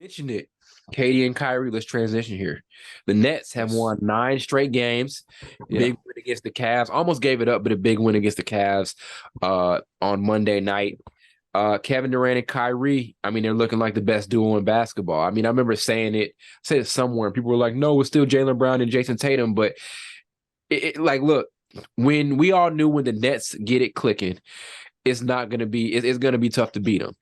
mentioned it. Katie and Kyrie, let's transition here. The Nets have won 9 straight games. Big win against the Cavs. Almost gave it up, but a big win against the Cavs on Monday night. Kevin Durant and Kyrie, I mean, they're looking like the best duo in basketball. I mean, I remember saying it somewhere, and people were like, no, it's still Jaylen Brown and Jason Tatum. But, look, when we all knew when the Nets get it clicking, it's not going to be – it's going to be tough to beat them.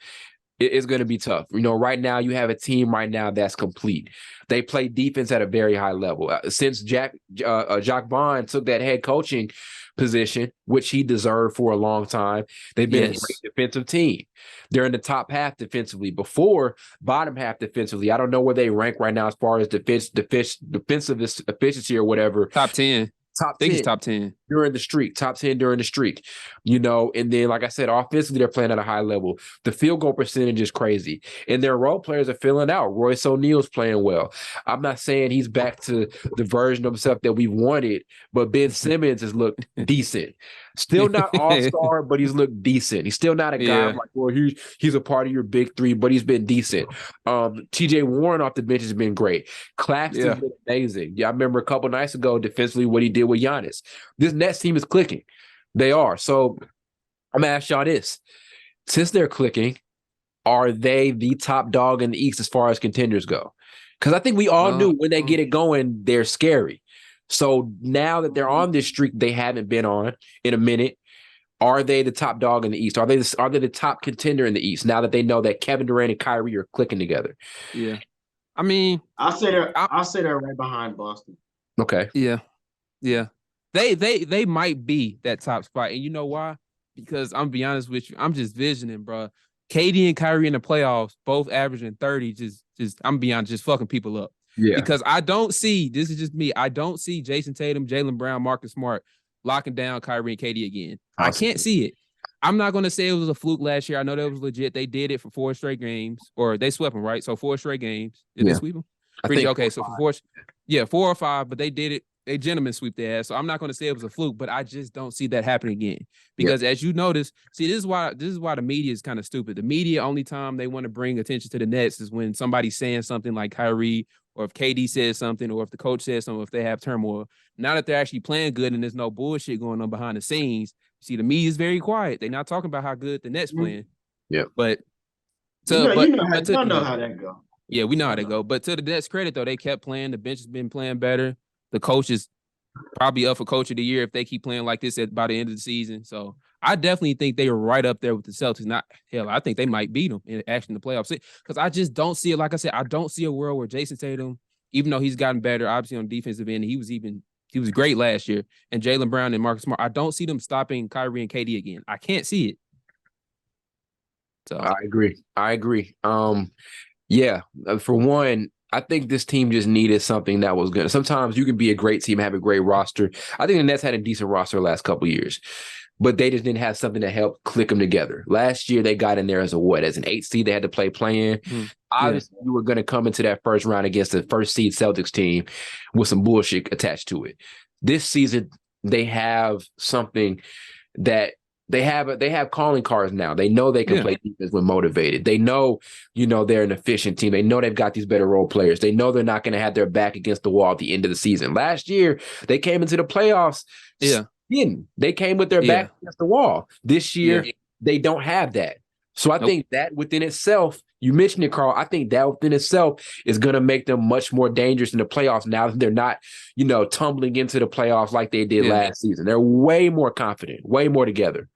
It's going to be tough. Right now you have a team right now that's complete. They play defense at a very high level. Since Jacques Vaughn took that head coaching position, which he deserved for a long time, they've been a great defensive team. They're in the top half defensively. Before, bottom half defensively. I don't know where they rank right now as far as defensive efficiency or whatever. Top 10. I think it's top 10 during the streak, top 10 during the streak, and then, like I said, offensively, they're playing at a high level. The field goal percentage is crazy, and their role players are filling out. Royce O'Neal's playing well. I'm not saying he's back to the version of himself that we wanted, but Ben Simmons has looked decent. Still not all-star, but he's looked decent. He's still not a guy like, well, he's a part of your big three, but he's been decent. TJ Warren off the bench has been great. Claxton's been amazing. I remember a couple nights ago, defensively, what he did with Giannis. This Nets team is clicking. They are. So I'm going to ask y'all this. Since they're clicking, are they the top dog in the East as far as contenders go? Because I think we all knew when they get it going, they're scary. So now that they're on this streak they haven't been on in a minute, are they the top dog in the East? Are they the top contender in the East now that they know that Kevin Durant and Kyrie are clicking together? Yeah. I mean, I'll say they're right behind Boston. Okay. Yeah. Yeah. They might be that top spot. And you know why? Because I'm be honest with you, I'm just visioning, bro. KD and Kyrie in the playoffs, both averaging 30, just I'm beyond just fucking people up. Yeah. Because I don't see, this is just me, I don't see Jason Tatum, Jaylen Brown, Marcus Smart locking down Kyrie and KD again. I can't see it. I'm not going to say it was a fluke last year. I know that was legit. They did it for 4 straight games, or they swept them, right? So 4 straight games. Did they sweep them? Okay, so for 4 or 5, but they did it. They gentlemen sweep their ass. So I'm not going to say it was a fluke, but I just don't see that happening again. Because as you notice, see, this is why the media is kind of stupid. The media, only time they want to bring attention to the Nets is when somebody's saying something like Kyrie, or if KD says something, or if the coach says something, if they have turmoil. Now that they're actually playing good and there's no bullshit going on behind the scenes, see, the media is very quiet. They're not talking about how good the Nets playing. Yeah. But you know how that go. Yeah, we know how that go. But to the Nets' credit, though, they kept playing. The bench has been playing better. The coach is probably up for coach of the year if they keep playing like this by the end of the season. So I definitely think they are right up there with the Celtics. I think they might beat them in the playoffs. Because I just don't see it. Like I said, I don't see a world where Jason Tatum, even though he's gotten better, obviously on defensive end, he was great last year. And Jaylen Brown and Marcus Smart, I don't see them stopping Kyrie and KD again. I can't see it. So I agree. Yeah, for one, I think this team just needed something that was good. Sometimes you can be a great team, have a great roster. I think the Nets had a decent roster the last couple of years, but they just didn't have something to help click them together. Last year, they got in there as an 8 seed. They had to play play-in. Obviously, you were going to come into that first round against the first seed Celtics team with some bullshit attached to it. This season, they have something that they have calling cards now. They know they can play defense when motivated. They know, they're an efficient team. They know they've got these better role players. They know they're not going to have their back against the wall at the end of the season. Last year, they came into the playoffs. They came with their back against the wall. This year, they don't have that. So I think that within itself, you mentioned it, Carl, I think that within itself is going to make them much more dangerous in the playoffs now that they're not, tumbling into the playoffs like they did last season. They're way more confident, way more together.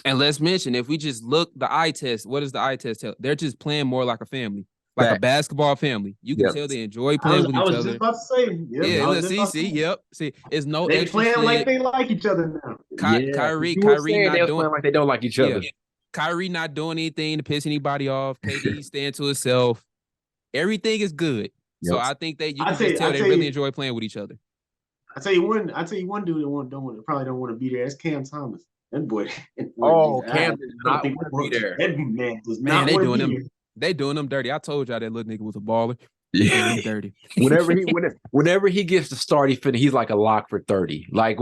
And let's mention, if we just look the eye test, what does the eye test tell? They're just playing more like a family, like a basketball family. You can tell they enjoy playing with each other. I was just about to say, See, it's no. They playing like they like each other now. Kyrie not doing like they don't like each other. Kyrie not doing anything to piss anybody off. KD staying to himself. Everything is good. So I think that you can just tell they really enjoy playing with each other. I tell you one dude that probably don't want to be there. It's Cam Thomas. That boy. Cam does not want to be there. That man does not want to be there. They doing them dirty. I told y'all that little nigga was a baller. Yeah, dirty. Whenever he gets to start, he's like a lock for 30. Like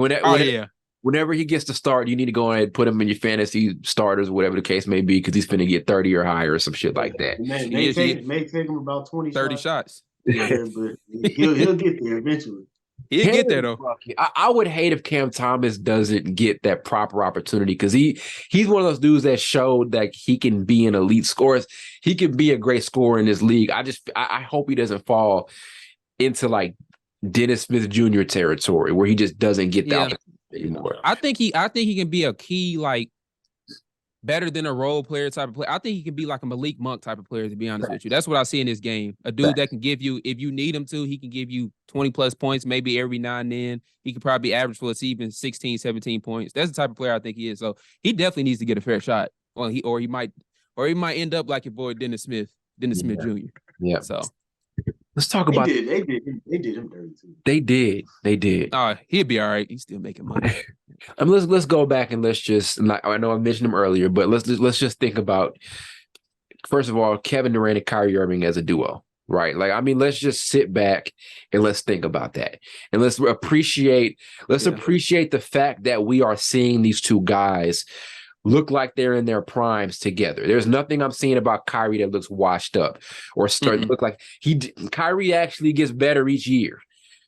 whenever he gets to start, you need to go ahead and put him in your fantasy starters, whatever the case may be, because he's finna get 30 or higher or some shit like that. May take him about 30 shots. Yeah, but he'll get there eventually. He'll get there though. I would hate if Cam Thomas doesn't get that proper opportunity because he's one of those dudes that showed that he can be an elite scorer. He can be a great scorer in this league. I hope he doesn't fall into like Dennis Smith Jr. territory where he just doesn't get the opportunity anymore. I think he can be a key, like better than a role player type of player. I think he can be like a Malik Monk type of player, to be honest with you. That's what I see in this game. A dude that can give you, if you need him to, he can give you 20 plus points, maybe every now and then. He could probably average for us even 16, 17 points. That's the type of player I think he is. So he definitely needs to get a fair shot. Well, he might end up like your boy Dennis Smith Jr. Yeah. So let's talk about they did him dirty too. They did. He'll be all right. He's still making money. Let's go back and let's just. I know I mentioned him earlier, but let's just think about, first of all, Kevin Durant and Kyrie Irving as a duo, right? Like, I mean, let's just sit back and let's think about that, and let's appreciate the fact that we are seeing these two guys look like they're in their primes together. There's nothing I'm seeing about Kyrie that looks washed up or starting to look like Kyrie actually gets better each year.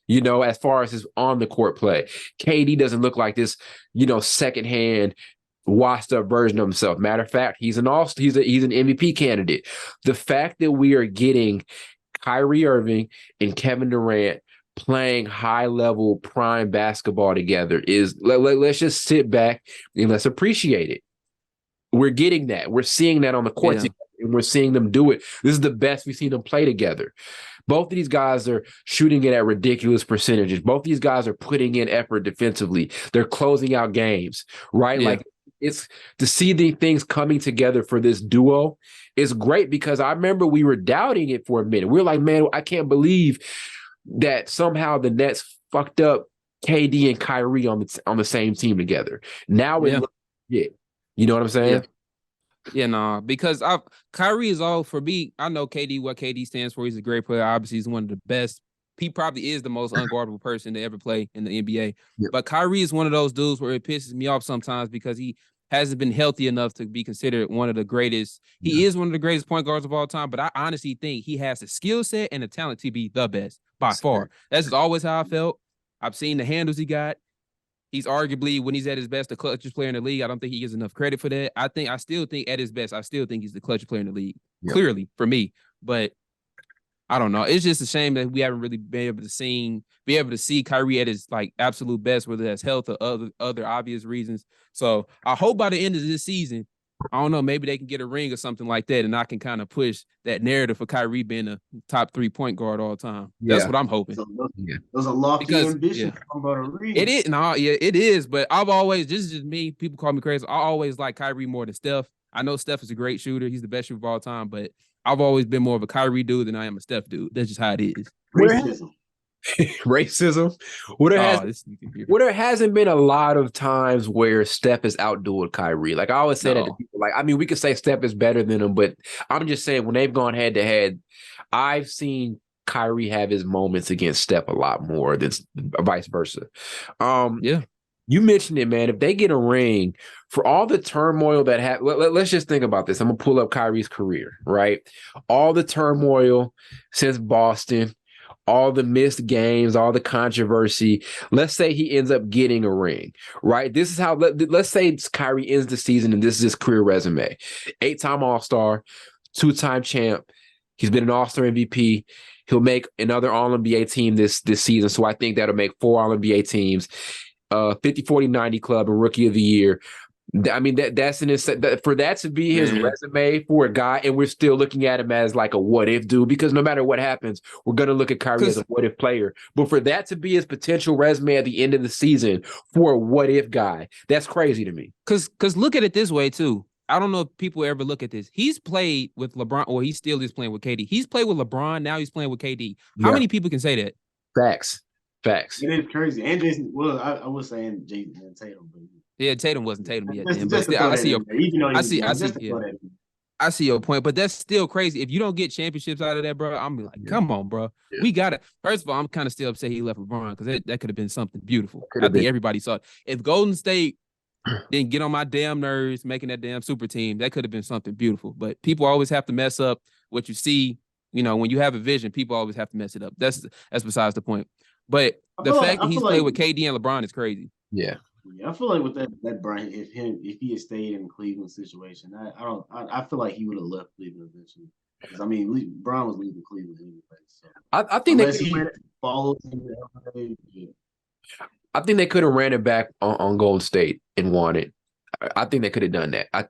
You know, as far as his on the court play, KD doesn't look like this, secondhand washed up version of himself. Matter of fact, he's an MVP candidate. The fact that we are getting Kyrie Irving and Kevin Durant playing high level prime basketball together is let's just sit back and let's appreciate it. We're getting that. We're seeing that on the court together, and we're seeing them do it. This is the best we've seen them play together. Both of these guys are shooting it at ridiculous percentages. Both of these guys are putting in effort defensively. They're closing out games, right? Yeah. Like, it's to see the things coming together for this duo is great, because I remember we were doubting it for a minute. We were like, man, I can't believe that somehow the Nets fucked up KD and Kyrie on the same team together. Now it looks legit. You know what I'm saying? Yeah, no, because Kyrie is all for me. I know what KD stands for. He's a great player. Obviously, he's one of the best. He probably is the most unguardable person to ever play in the NBA. Yep. But Kyrie is one of those dudes where it pisses me off sometimes because he hasn't been healthy enough to be considered one of the greatest. He is one of the greatest point guards of all time, but I honestly think he has the skill set and the talent to be the best by far. That's just always how I felt. I've seen the handles he got. He's arguably, when he's at his best, the clutchest player in the league. I don't think he gets enough credit for that. I still think at his best, he's the clutchest player in the league. Yep. Clearly, for me. But I don't know. It's just a shame that we haven't really been able to see Kyrie at his like absolute best, whether that's health or other obvious reasons. So I hope by the end of this season, I don't know, maybe they can get a ring or something like that, and I can kind of push that narrative for Kyrie being a top 3 point guard all time. Yeah. That's what I'm hoping. Those are lofty ambitions. About a ring. It is. No, yeah, it is. But I've always, this is just me. People call me crazy. I always like Kyrie more than Steph. I know Steph is a great shooter. He's the best shooter of all time. But I've always been more of a Kyrie dude than I am a Steph dude. That's just how it is. Racism. There hasn't been a lot of times where Steph has outdueled Kyrie. Like, I always say that to people. Like, I mean, we could say Steph is better than him, but I'm just saying when they've gone head to head, I've seen Kyrie have his moments against Steph a lot more than vice versa. You mentioned it, man. If they get a ring, for all the turmoil that happened, let's just think about this. I'm gonna pull up Kyrie's career, right? All the turmoil since Boston, all the missed games, all the controversy. Let's say he ends up getting a ring, right? This is how, let's say Kyrie ends the season and this is his career resume. 8-time All-Star, 2-time champ. He's been an All-Star MVP. He'll make another All-NBA team this season. So I think that'll make 4 All-NBA teams. 50-40-90 club and rookie of the year. I mean, that's for that to be his resume for a guy, and we're still looking at him as like a what if dude, because no matter what happens, we're going to look at Kyrie as a what if player. But for that to be his potential resume at the end of the season for a what if guy, that's crazy to me. Because look at it this way too. I don't know if people ever look at this. He's played with LeBron, or he still is playing with KD. He's played with LeBron. Now he's playing with KD. How many people can say that? Facts. It is crazy. And Jason, well, I was saying Jason and Tatum, but yeah, Tatum wasn't Tatum yet. Then, but still, I see. Yeah. I see your point, but that's still crazy. If you don't get championships out of that, bro, I'm like, Yeah. come on, bro. Yeah. We got it. First of all, I'm kind of still upset he left LeBron because that could have been something beautiful. Could I have think been. everybody saw it. If Golden State didn't get on my damn nerves making that damn super team, that could have been something beautiful. But people always have to mess up what you see. You know, when you have a vision, people always have to mess it up. That's besides the point. But the fact that I he's feel played like with KD and LeBron is crazy. Yeah. Yeah, I feel like with that Brian, if he had stayed in the Cleveland situation, I feel like he would have left Cleveland eventually. Because I mean, Brian was leaving Cleveland anyway. So I think unless he follows him to LA, yeah. I think they could have ran it back on Golden State and won it. I think they could have done that. I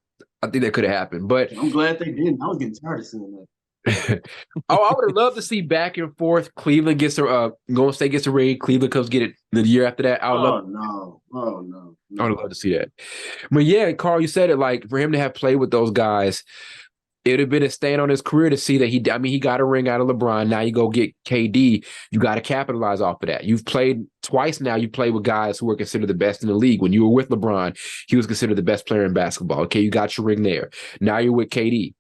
think that could have happened. But I'm glad they didn't. I was getting tired of seeing that. I would have loved to see back and forth. Cleveland gets a Golden State gets a ring. Cleveland comes get it the year after that. I would love. No. Oh no. I would love to see that. But yeah, Carl, you said it. Like for him to have played with those guys, it would have been a stain on his career to see that he got a ring out of LeBron. Now you go get KD. You got to capitalize off of that. You've played twice now. You played with guys who were considered the best in the league. When you were with LeBron, he was considered the best player in basketball. Okay, you got your ring there. Now you're with KD,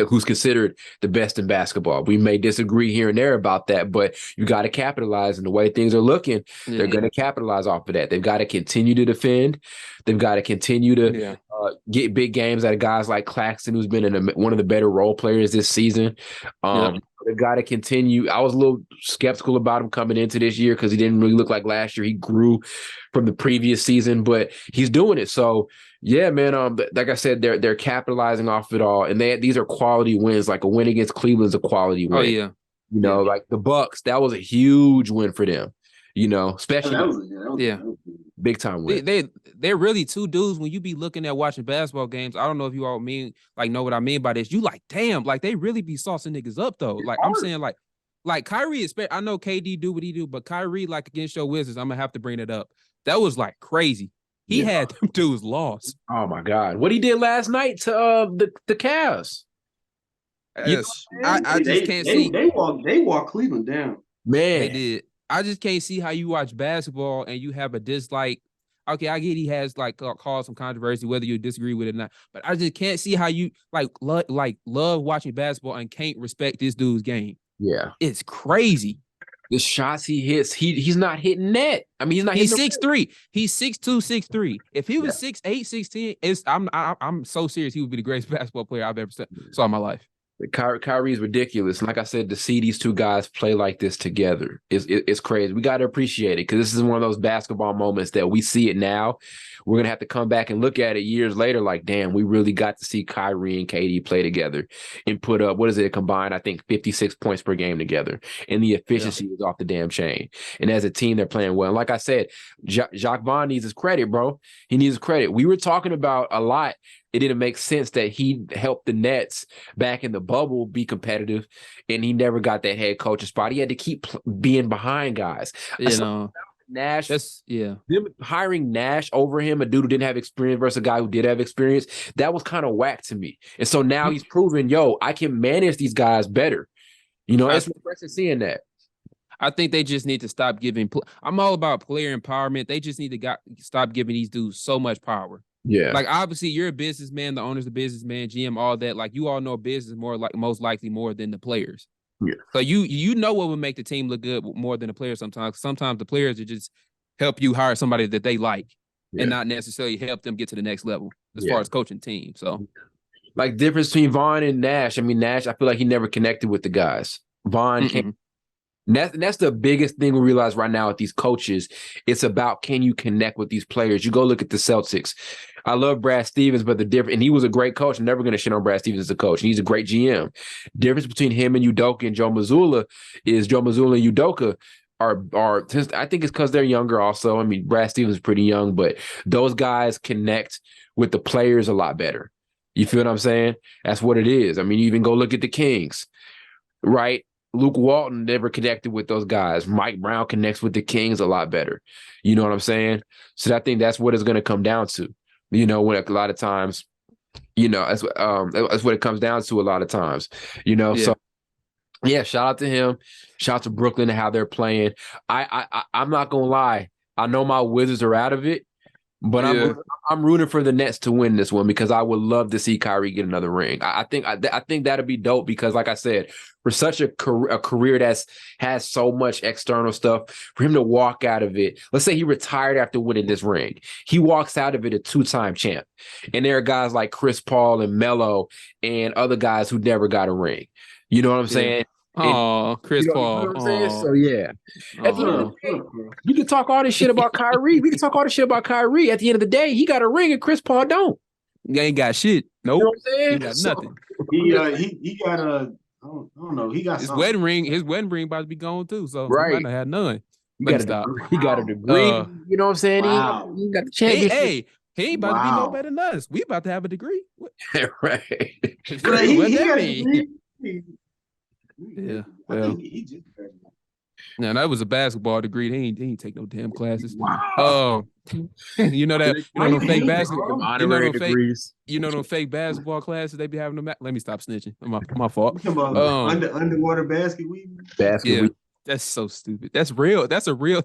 who's considered the best in basketball. We may disagree here and there about that, but you got to capitalize. And the way things are looking, they're going to capitalize off of that. They've got to continue to defend. They've got to continue to get big games out of guys like Claxton, who's been one of the better role players this season. They've got to continue. I was a little skeptical about him coming into this year because he didn't really look like last year. He grew from the previous season, but he's doing it. So yeah, man. Like I said, they're capitalizing off it all, and these are quality wins. Like a win against Cleveland's a quality win. Oh yeah, you know, like the Bucks, that was a huge win for them. You know, especially big time win. They're really two dudes. When you be looking at watching basketball games, I don't know if you all know what I mean by this. You like, damn, like they really be saucing niggas up though. Like I'm saying, like Kyrie, I know KD do what he do, but Kyrie, like against your Wizards, I'm gonna have to bring it up. That was like crazy. He had them dudes lost. Oh my God. What he did last night to the Cavs. Yes. I just can't see. They walked Cleveland down. Man. They did. I just can't see how you watch basketball and you have a dislike. Okay, I get he has like caused some controversy, whether you disagree with it or not. But I just can't see how you love watching basketball and can't respect this dude's game. Yeah. It's crazy. The shots he hits, he's not hitting net. I mean, he's 6'3". He's 6'2", 6'3". If he was 6'8", 6'10", I'm so serious he would be the greatest basketball player I've ever saw in my life. Kyrie is ridiculous. And like I said, to see these two guys play like this together it's crazy. We got to appreciate it because this is one of those basketball moments that we see it now. We're going to have to come back and look at it years later like, damn, we really got to see Kyrie and KD play together and put up, what is it, combined, I think, 56 points per game together. And the efficiency is off the damn chain. And as a team, they're playing well. And like I said, Jacques Vaughn needs his credit, bro. He needs his credit. We were talking about a lot. It didn't make sense that he helped the Nets back in the bubble be competitive, and he never got that head coaching spot. He had to keep being behind guys. Nash, them hiring Nash over him, a dude who didn't have experience versus a guy who did have experience, that was kind of whack to me. And so now he's proven, I can manage these guys better. You know, it's impressive seeing that. I think they just need to stop giving. I'm all about player empowerment. They just need to stop giving these dudes so much power. Yeah. Like, obviously, you're a businessman. The owner's a businessman, GM, all that. Like, you all know business most likely more than the players. Yeah. So you know what would make the team look good more than the players sometimes. Sometimes the players are just help you hire somebody that they like and not necessarily help them get to the next level as far as coaching team. So, like, difference between Vaughn and Nash. I mean, Nash, I feel like he never connected with the guys. Vaughn came. That's the biggest thing we realize right now with these coaches. It's about, can you connect with these players? You go look at the Celtics. I love Brad Stevens, but and he was a great coach. I'm never going to shit on Brad Stevens as a coach. He's a great GM. Difference between him and Udoka and Joe Mazzulla is Joe Mazzulla and Udoka are I think it's because they're younger also. I mean, Brad Stevens is pretty young, but those guys connect with the players a lot better. You feel what I'm saying? That's what it is. I mean, you even go look at the Kings, right? Luke Walton never connected with those guys. Mike Brown connects with the Kings a lot better. You know what I'm saying? So I think that's what it's going to come down to. You know, when a lot of times, that's what it comes down to a lot of times. You know, so yeah, shout out to him. Shout out to Brooklyn and how they're playing. I'm not gonna lie. I know my Wizards are out of it, But Yeah. I'm rooting for the Nets to win this one because I would love to see Kyrie get another ring. I think that'd be dope because, like I said, for such a career that's has so much external stuff, for him to walk out of it. Let's say he retired after winning this ring. He walks out of it a 2-time champ, and there are guys like Chris Paul and Melo and other guys who never got a ring. You know what I'm saying? Oh, Chris You know Paul. what I'm saying? So yeah. At the end of Oh. the day, you can talk all this shit about Kyrie. We can talk all this shit about Kyrie. At the end of the day, he got a ring and Chris Paul don't. He ain't got shit. Nope. You know what I'm saying? He got nothing. He got a I don't know. He got His something. wedding ring about to be gone too. So Right. he might not have none. He Let got me stop. he got a degree. You know what I'm saying? Wow. He got the championship. Hey, he ain't about to be no better than us. We about to have a degree. What, Right. Well, what he that got mean? Yeah. Well. He just graduated. Now that was a basketball degree. He ain't take no damn classes. Wow. You know that them fake basketball. Honorary degrees. You know them fake basketball classes they be having them. Let me stop snitching. My fault. You talking about underwater basket weaving? Basket weaving. That's so stupid. That's real. That's real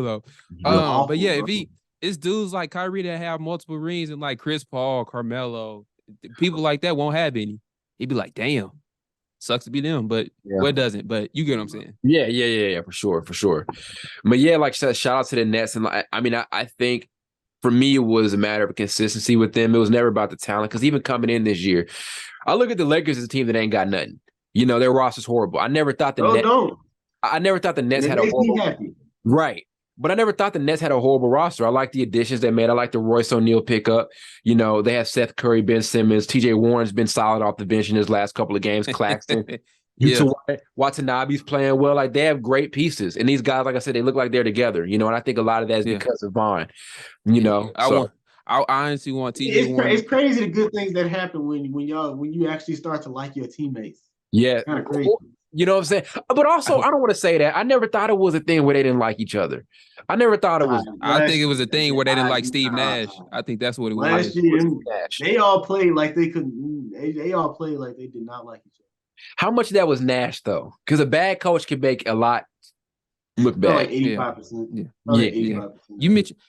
though. Awful, but yeah, if it's dudes like Kyrie that have multiple rings and like Chris Paul, Carmelo, people like that won't have any. He'd be like, damn. Sucks to be them, but it doesn't. But you get what I'm saying? Yeah, for sure. But yeah, like shout out to the Nets, and I mean, I think for me it was a matter of consistency with them. It was never about the talent because even coming in this year, I look at the Lakers as a team that ain't got nothing. You know, their roster's horrible. I never thought the Nets had a horrible right. But I never thought the Nets had a horrible roster. I like the additions they made. I like the Royce O'Neal pickup. You know, they have Seth Curry, Ben Simmons. TJ Warren's been solid off the bench in his last couple of games. Claxton. Watanabe's playing well. Like, they have great pieces. And these guys, like I said, they look like they're together. You know, and I think a lot of that is because of Vaughn. You know, I honestly want TJ Warren. It's crazy the good things that happen when you actually start to like your teammates. Yeah. Kind of crazy. You know what I'm saying? But also, I don't want to say that. I never thought it was a thing where they didn't like each other. I never thought it was. I think it was a thing where they didn't like Steve Nash. I think that's what it was. Last year, they all played like they couldn't. They all played like they did not like each other. How much of that was Nash, though? Because a bad coach can make a lot look bad. Like 85%. Yeah. 85%.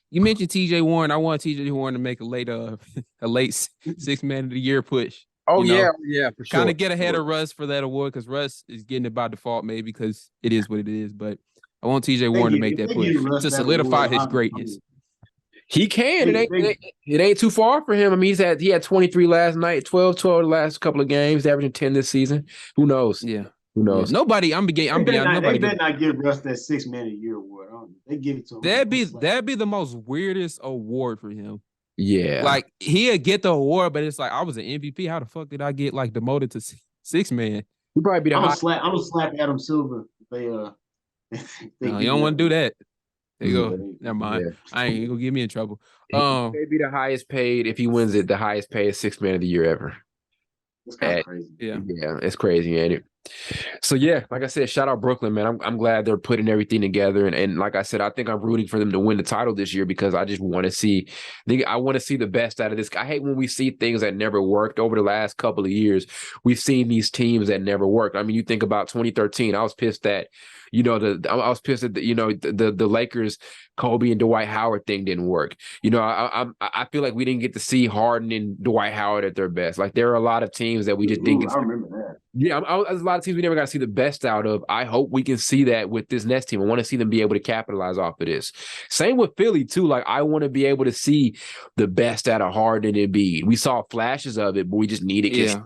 You mentioned TJ Warren. I want TJ Warren to make a late sixth man of the year push. Oh, yeah, for sure. Kind of get ahead of Russ for that award because Russ is getting it by default, maybe because it is what it is. But I want TJ Warren to make that push to solidify his greatness. He can. It ain't too far for him. I mean, he had 23 last night, 12 the last couple of games, averaging 10 this season. Who knows? Yeah. Who knows? Yeah. Nobody. Nobody better not give Russ that 6 man a year award. They give it to him. That'd be the most weirdest award for him. Yeah. Like, he'd get the award, but it's like, I was an MVP. How the fuck did I get like demoted to 6 man? You probably be the I'm gonna slap Adam Silver if they no, you don't want to do that. There you go. Never mind. Yeah. I ain't gonna get me in trouble. Maybe the highest paid, if he wins it, the highest paid 6 man of the year ever. It's kind of crazy. Yeah, it's crazy, ain't it? So yeah, like I said, shout out Brooklyn, man. I'm glad they're putting everything together, and like I said, I think I'm rooting for them to win the title this year because I just want to see. I want to see the best out of this. I hate when we see things that never worked over the last couple of years. We've seen these teams that never worked. I mean, you think about 2013. I was pissed that, I was pissed that the Lakers, Kobe and Dwight Howard thing didn't work. I feel like we didn't get to see Harden and Dwight Howard at their best. Like, there are a lot of teams that we just didn't get to. I remember that. Yeah, there's a lot of teams we never got to see the best out of. I hope we can see that with this Nets team. I want to see them be able to capitalize off of this. Same with Philly, too. Like, I want to be able to see the best out of Harden and Embiid. We saw flashes of it, but we just needed. Yeah,